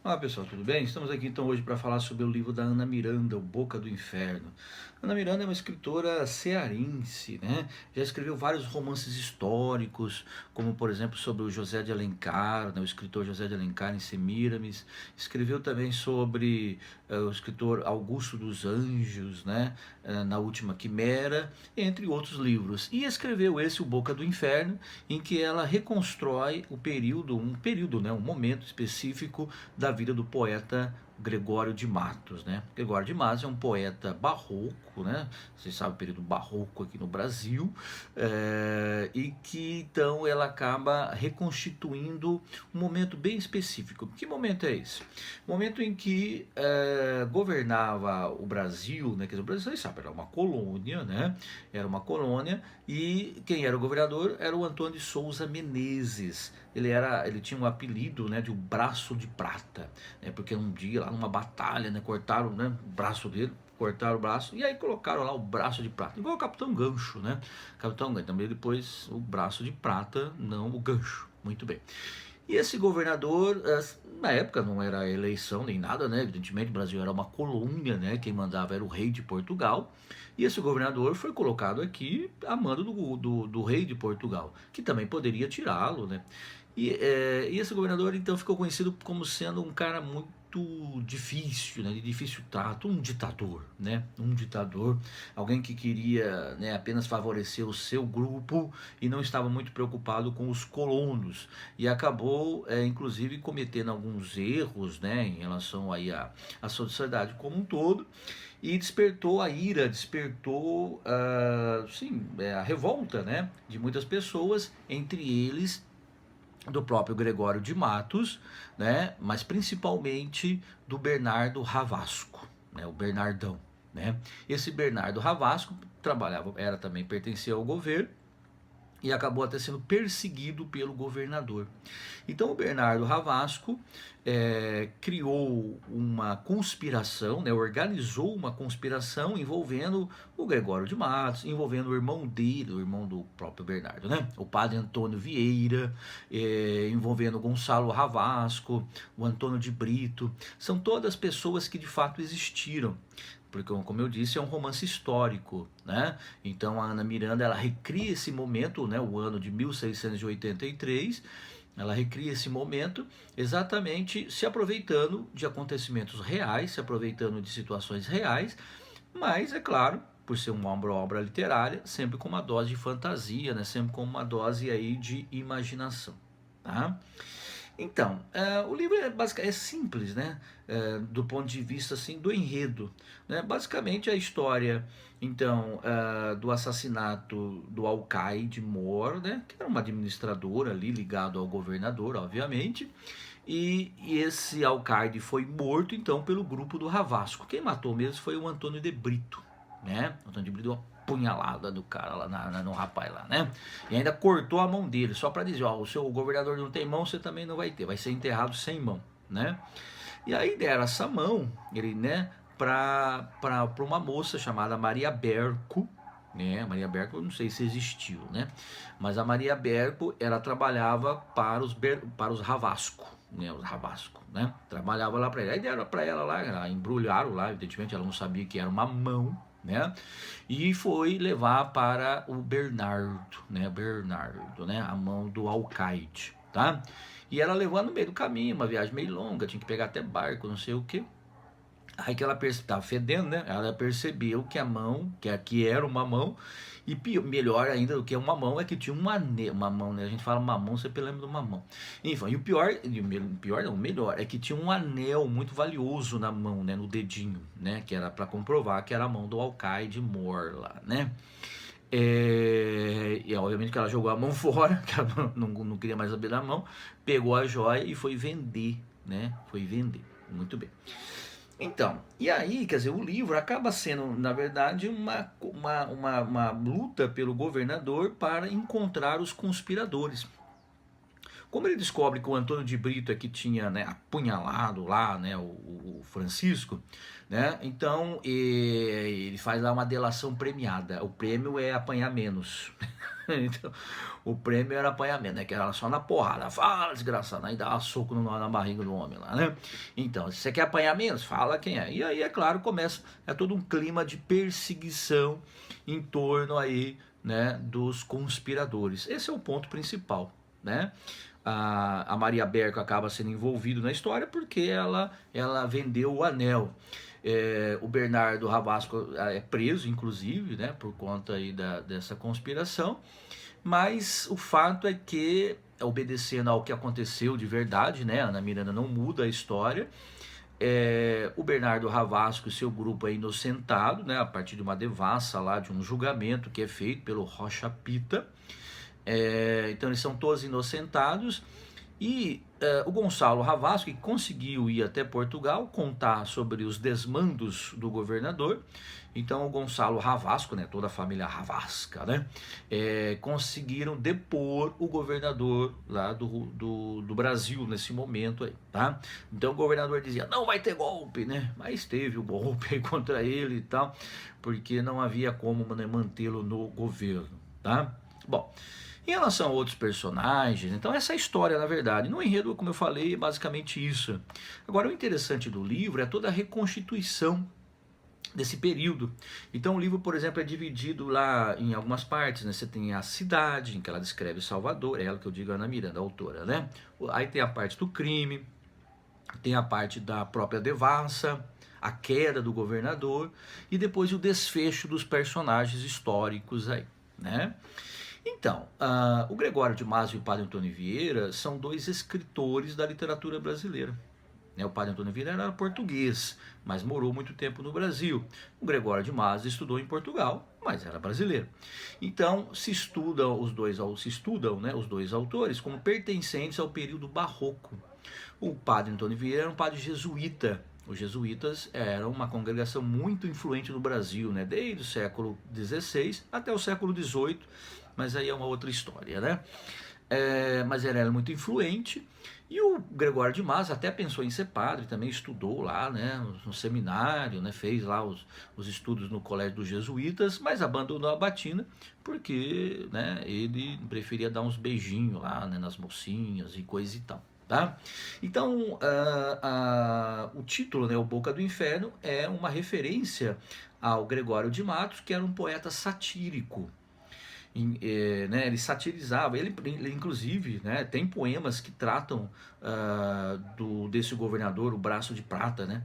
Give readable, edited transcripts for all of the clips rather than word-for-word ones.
Olá pessoal, tudo bem? Estamos aqui então hoje para falar sobre o livro da Ana Miranda, O Boca do Inferno. Ana Miranda é uma escritora cearense, né? Já escreveu vários romances históricos, como por exemplo sobre o José de Alencar, né? O escritor José de Alencar em Semíramis. Escreveu também sobre o escritor Augusto dos Anjos, né? Na Última Quimera, entre outros livros. E escreveu esse O Boca do Inferno, em que ela reconstrói né? Um momento específico da vida do poeta Gregório de Matos, né? Gregório de Matos é um poeta barroco, né? Vocês sabem o período barroco aqui no Brasil, e que então ela acaba reconstituindo um momento bem específico. Que momento é esse? O momento em que governava o Brasil, né? Quer dizer, o Brasil, vocês sabem, era uma colônia, né? Era uma colônia e quem era o governador era o Antônio de Souza Menezes. Ele tinha um apelido, né, de o Braço de Prata, né, porque um dia lá numa batalha, né, cortaram, né, o braço dele, cortaram o braço e aí colocaram lá o Braço de Prata, igual o Capitão Gancho, né? Capitão Gancho também depois o Braço de Prata, não o Gancho. Muito bem. E esse governador, na época não era eleição nem nada, né? Evidentemente o Brasil era uma colônia, né? Quem mandava era o rei de Portugal. E esse governador foi colocado aqui a mando do rei de Portugal, que também poderia tirá-lo, né? E esse governador então ficou conhecido como sendo um cara muito difícil, né, de difícil trato, um ditador, né, um ditador, alguém que queria, né, apenas favorecer o seu grupo e não estava muito preocupado com os colonos e acabou, inclusive, cometendo alguns erros, né, em relação aí à sociedade como um todo e despertou a ira, despertou, sim, a revolta, né, de muitas pessoas, entre eles do próprio Gregório de Matos, né, mas principalmente do Bernardo Ravasco, né, o Bernardão, né? Esse Bernardo Ravasco também pertencia ao governo e acabou até sendo perseguido pelo governador. Então o Bernardo Ravasco criou uma conspiração, né, organizou uma conspiração envolvendo o Gregório de Matos, envolvendo o irmão dele, o irmão do próprio Bernardo, né, o padre Antônio Vieira, envolvendo Gonçalo Ravasco, o Antônio de Brito. São todas pessoas que de fato existiram, porque como eu disse é um romance histórico, né? Então a Ana Miranda ela recria esse momento, né? O ano de 1683, ela recria esse momento exatamente se aproveitando de acontecimentos reais, se aproveitando de situações reais, mas é claro, por ser uma obra literária, sempre com uma dose de fantasia, né? Sempre com uma dose aí de imaginação, tá? Então, o livro é simples, né? Do ponto de vista assim do enredo, né? Basicamente a história, então, do assassinato do alcaide Mor, né? Que era uma administradora ali ligado ao governador, obviamente. E esse alcaide foi morto então pelo grupo do Ravasco. Quem matou mesmo foi o Antônio de Brito, né? O Antônio de Brito deu uma punhalada do cara lá no rapaz lá, né? E ainda cortou a mão dele, só para dizer, ó, o seu governador não tem mão, você também não vai ter, vai ser enterrado sem mão, né? E aí deram essa mão, ele, né, para uma moça chamada Maria Berco, né? Maria Berco, eu não sei se existiu, né? Mas a Maria Berco, ela trabalhava para os Ravasco, né? Os Ravasco, né? Trabalhava lá para ela. Aí deram para ela lá, ela embrulharam lá, evidentemente ela não sabia que era uma mão, né? E foi levar para o Bernardo, né? Bernardo, né? A mão do alcaide, tá? E ela levou no meio do caminho, uma viagem meio longa, tinha que pegar até barco, não sei o que. Aí que ela estava fedendo, né? Ela percebeu que a mão, que aqui era uma mão, e melhor ainda do que uma mão é que tinha uma mão, né? A gente fala mamão, você lembra do mamão. Enfim, e pior não, o melhor é que tinha um anel muito valioso na mão, né? No dedinho, né? Que era para comprovar que era a mão do alcaide Mor lá, né? E obviamente que ela jogou a mão fora, que ela não queria mais saber da mão, pegou a joia e foi vender, né? Foi vender. Muito bem. Então, e aí, quer dizer, o livro acaba sendo, na verdade, uma luta pelo governador para encontrar os conspiradores. Como ele descobre que o Antônio de Brito é que tinha, né, apunhalado lá, né, o Francisco, né, então ele faz lá uma delação premiada. O prêmio é apanhar menos. Então, o prêmio era apanhamento, né? Que era só na porrada. Fala, desgraçado. Aí dava soco na barriga do homem lá, né? Então, se você quer apanhar menos, fala quem é. E aí, é claro, começa todo um clima de perseguição em torno aí, né, dos conspiradores. Esse é o ponto principal, né? A Maria Berco acaba sendo envolvida na história porque ela vendeu o anel. O Bernardo Ravasco é preso, inclusive, né, por conta aí dessa conspiração, mas o fato é que, obedecendo ao que aconteceu de verdade, né, a Ana Miranda não muda a história, o Bernardo Ravasco e seu grupo é inocentado, né, a partir de uma devassa lá, de um julgamento que é feito pelo Rocha Pita. Então eles são todos inocentados e o Gonçalo Ravasco, que conseguiu ir até Portugal contar sobre os desmandos do governador. Então o Gonçalo Ravasco, né, toda a família Ravasca, né, conseguiram depor o governador lá do Brasil nesse momento aí, tá? Então o governador dizia, não vai ter golpe, né? Mas teve o golpe aí contra ele e tal, porque não havia como, né, mantê-lo no governo, tá? Bom, em relação a outros personagens, então essa é a história, na verdade. No enredo, como eu falei, é basicamente isso. Agora, o interessante do livro é toda a reconstituição desse período. Então o livro, por exemplo, é dividido lá em algumas partes, né? Você tem a cidade, em que ela descreve Salvador, é ela que eu digo, Ana Miranda, a autora, né? Aí tem a parte do crime, tem a parte da própria devassa, a queda do governador e depois o desfecho dos personagens históricos aí, né? Então, o Gregório de Mazzio e o Padre Antônio Vieira são dois escritores da literatura brasileira. O Padre Antônio Vieira era português, mas morou muito tempo no Brasil. O Gregório de Mazzio estudou em Portugal, mas era brasileiro. Então, se estudam, né, os dois autores como pertencentes ao período barroco. O Padre Antônio Vieira era um padre jesuíta. Os jesuítas eram uma congregação muito influente no Brasil, né, desde o século XVI até o século XVIII, mas aí é uma outra história, né? Mas ele era muito influente, e o Gregório de Mazzio até pensou em ser padre, também estudou lá, né, no seminário, né, fez lá os estudos no colégio dos jesuítas, mas abandonou a batina porque, né, ele preferia dar uns beijinhos lá, né, nas mocinhas e coisa e tal. Tá? Então, o título, né, O Boca do Inferno, é uma referência ao Gregório de Matos, que era um poeta satírico. Né, ele satirizava, ele inclusive, né, tem poemas que tratam desse governador, o Braço de Prata, né,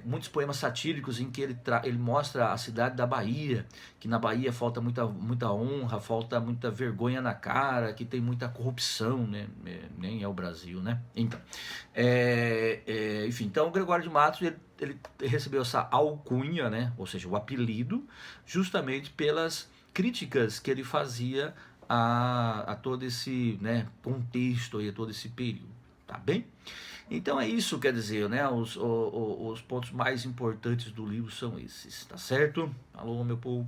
muitos poemas satíricos em que ele mostra a cidade da Bahia, que na Bahia falta muita honra, falta muita vergonha na cara, que tem muita corrupção, né, nem é o Brasil, né, então, enfim, então o Gregório de Matos, ele recebeu essa alcunha, né, ou seja, o apelido, justamente pelas críticas que ele fazia a todo esse, né, contexto, a todo esse período, tá bem? Então é isso, quer dizer, né, os pontos mais importantes do livro são esses, tá certo? Alô, meu povo.